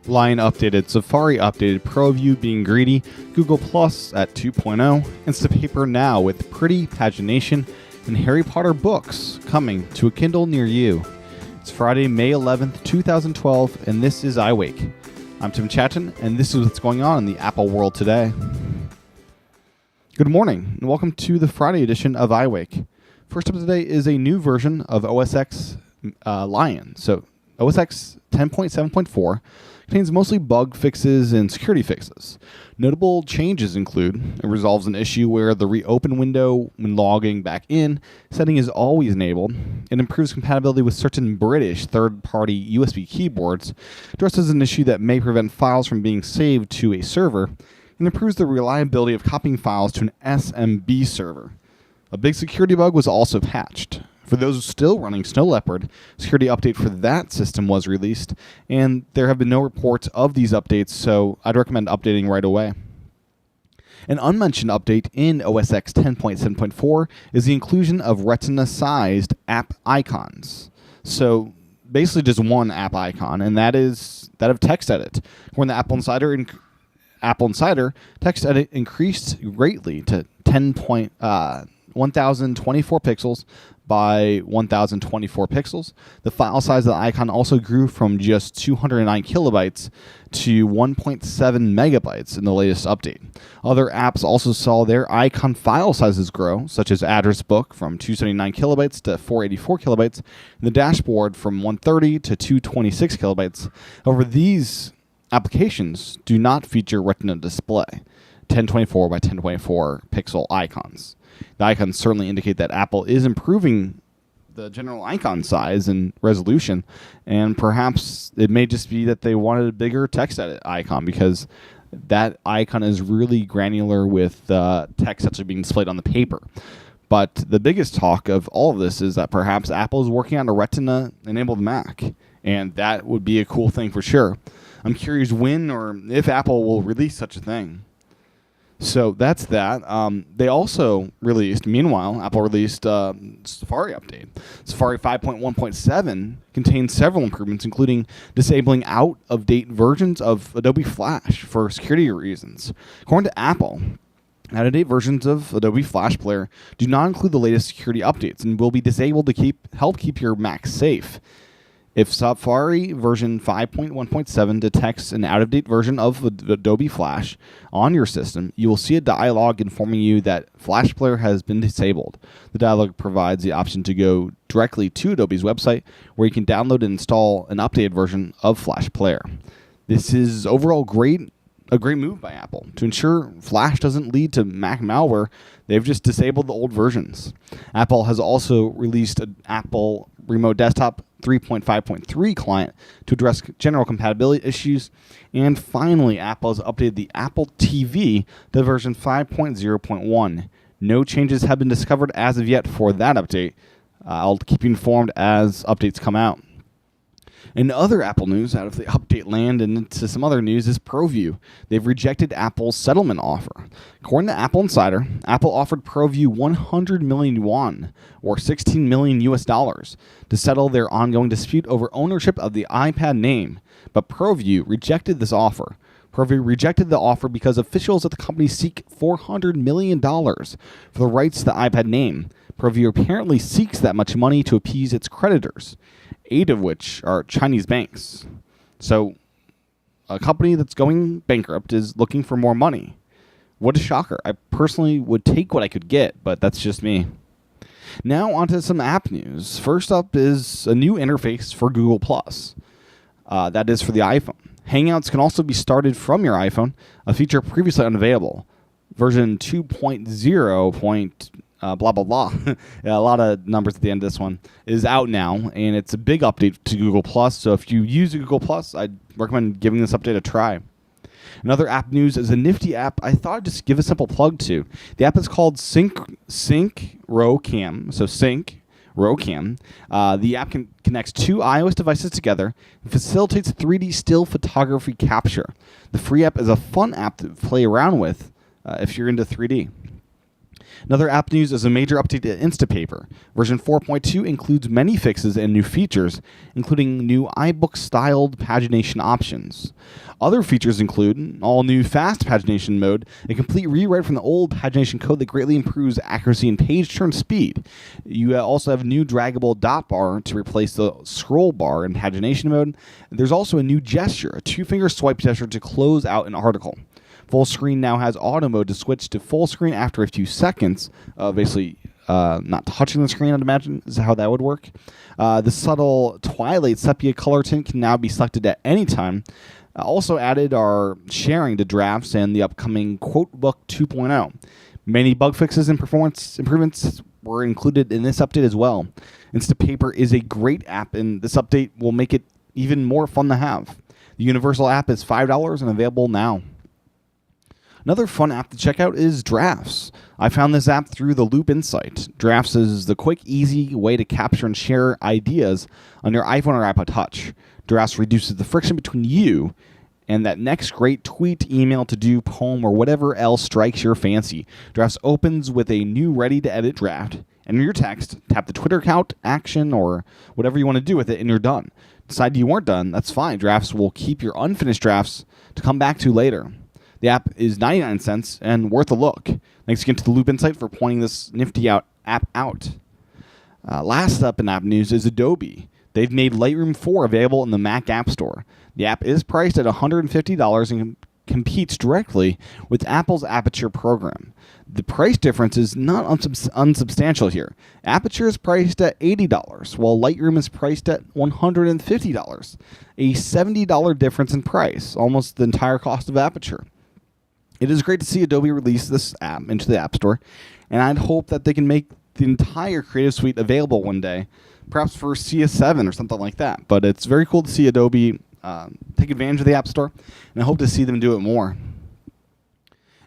Lion updated, Safari updated, Proview being greedy, Google Plus at 2.0, Instapaper now with pretty pagination, and Harry Potter books coming to a Kindle near you. It's Friday, May 11th, 2012, and this is iWake. I'm Tim Chaten, and this is what's going on in the Apple world today. Good morning, and welcome to the Friday edition of iWake. First up today is a new version of OS X Lion. So OS X 10.7.4 contains mostly bug fixes and security fixes. Notable changes include it resolves an issue where the reopen window when logging back in setting is always enabled. It improves compatibility with certain British third-party USB keyboards, addresses an issue that may prevent files from being saved to a server, and improves the reliability of copying files to an SMB server. A big security bug was also patched. For those still running Snow Leopard, security update for that system was released, and there have been no reports of these updates, so I'd recommend updating right away. An unmentioned update in OS X 10.7.4 is the inclusion of Retina-sized app icons. So basically just one app icon, and that is that of TextEdit. When the Apple Insider TextEdit increased greatly to 1024 pixels by 1024 pixels. The file size of the icon also grew from just 209 kilobytes to 1.7 megabytes in the latest update. Other apps also saw their icon file sizes grow, such as Address Book from 279 kilobytes to 484 kilobytes, and the dashboard from 130 to 226 kilobytes. However, these applications do not feature Retina display, 1024 by 1024 pixel icons. The icons certainly indicate that Apple is improving the general icon size and resolution, and perhaps it may just be that they wanted a bigger TextEdit icon because that icon is really granular with text actually being displayed on the paper. But the biggest talk of all of this is that perhaps Apple is working on a Retina-enabled Mac, and that would be a cool thing for sure. I'm curious when or if Apple will release such a thing. So that's that. They also released, meanwhile, Apple released Safari update. Safari 5.1.7 contains several improvements, including disabling out-of-date versions of Adobe Flash for security reasons. According to Apple, out-of-date versions of Adobe Flash Player do not include the latest security updates and will be disabled to help keep your Mac safe. If Safari version 5.1.7 detects an out-of-date version of Adobe Flash on your system, you will see a dialog informing you that Flash Player has been disabled. The dialog provides the option to go directly to Adobe's website, where you can download and install an updated version of Flash Player. This is overall a great move by Apple. To ensure Flash doesn't lead to Mac malware, they've just disabled the old versions. Apple has also released an Apple Remote Desktop 3.5.3 client to address general compatibility issues. And finally, Apple has updated the Apple TV to version 5.0.1. No changes have been discovered as of yet for that update. I'll keep you informed as updates come out. In other Apple news, out of the update land and into some other news, is Proview. They've rejected Apple's settlement offer. According to Apple Insider, Apple offered Proview 100 million yuan, or $16 million to settle their ongoing dispute over ownership of the iPad name. But Proview rejected this offer. Proview rejected the offer because officials at the company seek $400 million for the rights to the iPad name. Proview apparently seeks that much money to appease its creditors, 8 of which are Chinese banks. So a company that's going bankrupt is looking for more money. What a shocker. I personally would take what I could get, but that's just me. Now onto some app news. First up is a new interface for Google+. That is for the iPhone. Hangouts can also be started from your iPhone, a feature previously unavailable. Version 2.0. Blah, blah, blah. Yeah, a lot of numbers at the end of this one is out now, and it's a big update to Google+. So if you use Google+, I'd recommend giving this update a try. Another app news is a nifty app I thought I'd just give a simple plug to. The app is called Sync Row Cam. So Sync Row Cam. The app connects 2 iOS devices together and facilitates 3D still photography capture. The free app is a fun app to play around with if you're into 3D. Another app news is a major update to Instapaper. Version 4.2 includes many fixes and new features, including new iBook-styled pagination options. Other features include all new fast pagination mode, a complete rewrite from the old pagination code that greatly improves accuracy and page turn speed. You also have new draggable dot bar to replace the scroll bar in pagination mode. There's also a new gesture, a two-finger swipe gesture to close out an article. Full screen now has auto mode to switch to full screen after a few seconds, basically not touching the screen, I'd imagine, is how that would work. The subtle twilight sepia color tint can now be selected at any time. Also added are sharing to drafts and the upcoming Quote Book 2.0. Many bug fixes and performance improvements were included in this update as well. Instapaper is a great app, and this update will make it even more fun to have. The Universal app is $5 and available now. Another fun app to check out is Drafts. I found this app through the Loop Insight. Drafts is the quick, easy way to capture and share ideas on your iPhone or iPod Touch. Drafts reduces the friction between you and that next great tweet, email, to-do, poem, or whatever else strikes your fancy. Drafts opens with a new ready-to-edit draft. Enter your text, tap the Twitter account, action, or whatever you want to do with it, and you're done. Decide you weren't done, that's fine. Drafts will keep your unfinished drafts to come back to later. The app is 99 cents and worth a look. Thanks again to the Loop Insight for pointing this nifty app out. Last up in app news is Adobe. They've made Lightroom 4 available in the Mac App Store. The app is priced at $150 and competes directly with Apple's Aperture program. The price difference is not unsubstantial here. Aperture is priced at $80, while Lightroom is priced at $150. A $70 difference in price, almost the entire cost of Aperture. It is great to see Adobe release this app into the App Store, and I'd hope that they can make the entire Creative Suite available one day, perhaps for CS7 or something like that. But it's very cool to see Adobe take advantage of the App Store, and I hope to see them do it more.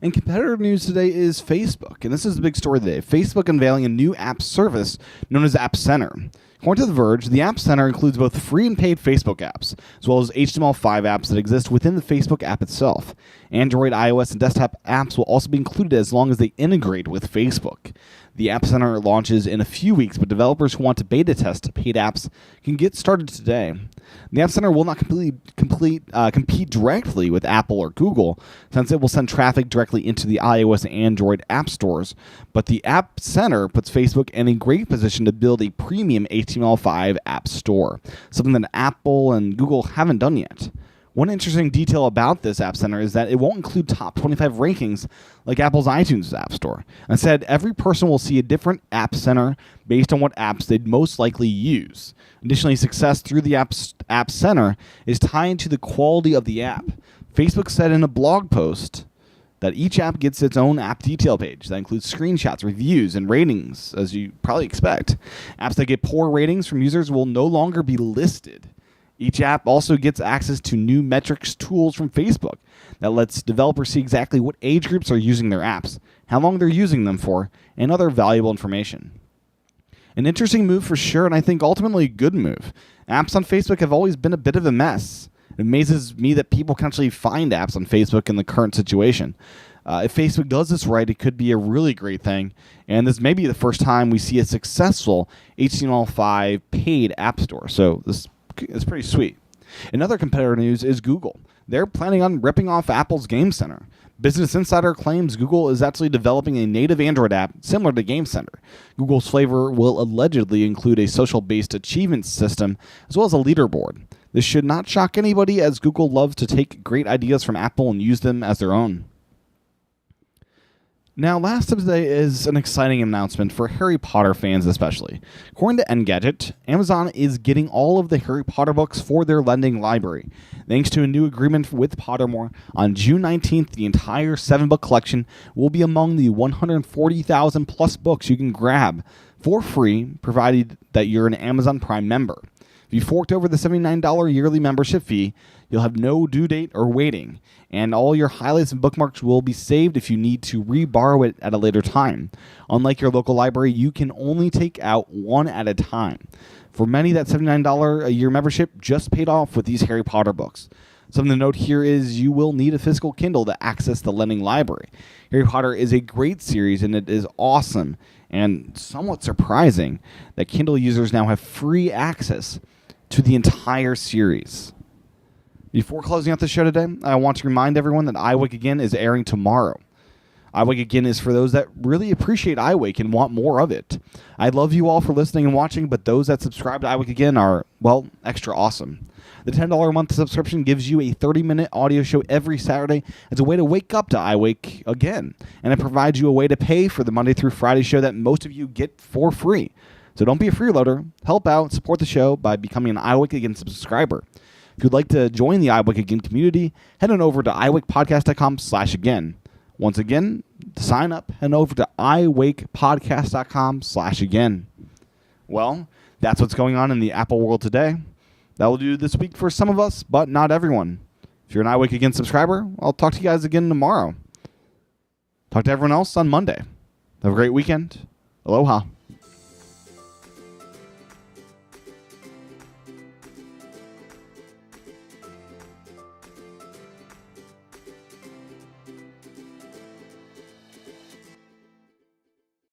And competitor news today is Facebook, and this is the big story today. Facebook unveiling a new app service known as App Center. According to The Verge, the App Center includes both free and paid Facebook apps, as well as HTML5 apps that exist within the Facebook app itself. Android, iOS, and desktop apps will also be included as long as they integrate with Facebook. The App Center launches in a few weeks, but developers who want to beta test paid apps can get started today. The App Center will not compete directly with Apple or Google, since it will send traffic directly into the iOS and Android app stores, but the App Center puts Facebook in a great position to build a premium HTML5 app store, something that Apple and Google haven't done yet. One interesting detail about this App Center is that it won't include top 25 rankings like Apple's iTunes App Store. Instead, every person will see a different App Center based on what apps they'd most likely use. Additionally, success through the App Center is tied to the quality of the app. Facebook said in a blog post that each app gets its own app detail page that includes screenshots, reviews, and ratings, as you probably expect. Apps that get poor ratings from users will no longer be listed. Each app also gets access to new metrics tools from Facebook that lets developers see exactly what age groups are using their apps, how long they're using them for, and other valuable information. An interesting move for sure, and I think ultimately a good move. Apps on Facebook have always been a bit of a mess. It amazes me that people can actually find apps on Facebook in the current situation. If Facebook does this right, it could be a really great thing, and this may be the first time we see a successful HTML5 paid app store, so this is pretty sweet. Another competitor news is Google. They're planning on ripping off Apple's Game Center. Business Insider claims Google is actually developing a native Android app similar to Game Center. Google's flavor will allegedly include a social-based achievement system as well as a leaderboard. This should not shock anybody, as Google loves to take great ideas from Apple and use them as their own. Now, last up today is an exciting announcement for Harry Potter fans especially. According to Engadget, Amazon is getting all of the Harry Potter books for their lending library. Thanks to a new agreement with Pottermore, on June 19th, the entire 7-book collection will be among the 140,000 plus books you can grab for free, provided that you're an Amazon Prime member. If you forked over the $79 yearly membership fee, you'll have no due date or waiting, and all your highlights and bookmarks will be saved if you need to re-borrow it at a later time. Unlike your local library, you can only take out one at a time. For many, that $79 a year membership just paid off with these Harry Potter books. Something to note here is you will need a physical Kindle to access the lending library. Harry Potter is a great series, and it is awesome and somewhat surprising that Kindle users now have free access to the entire series. Before closing out the show today, I want to remind everyone that iWake Again is airing tomorrow. iWake Again is for those that really appreciate iWake and want more of it. I love you all for listening and watching, but those that subscribe to iWake Again are, well, extra awesome. The $10 a month subscription gives you a 30-minute audio show every Saturday as a way to wake up to iWake Again, and it provides you a way to pay for the Monday through Friday show that most of you get for free. So don't be a freeloader. Help out, support the show by becoming an iWake Again subscriber. If you'd like to join the iWake Again community, head on over to iWakePodcast.com/again. Once again, to sign up, head over to iWakePodcast.com/again. Well, that's what's going on in the Apple world today. That will do this week for some of us, but not everyone. If you're an iWake Again subscriber, I'll talk to you guys again tomorrow. Talk to everyone else on Monday. Have a great weekend. Aloha.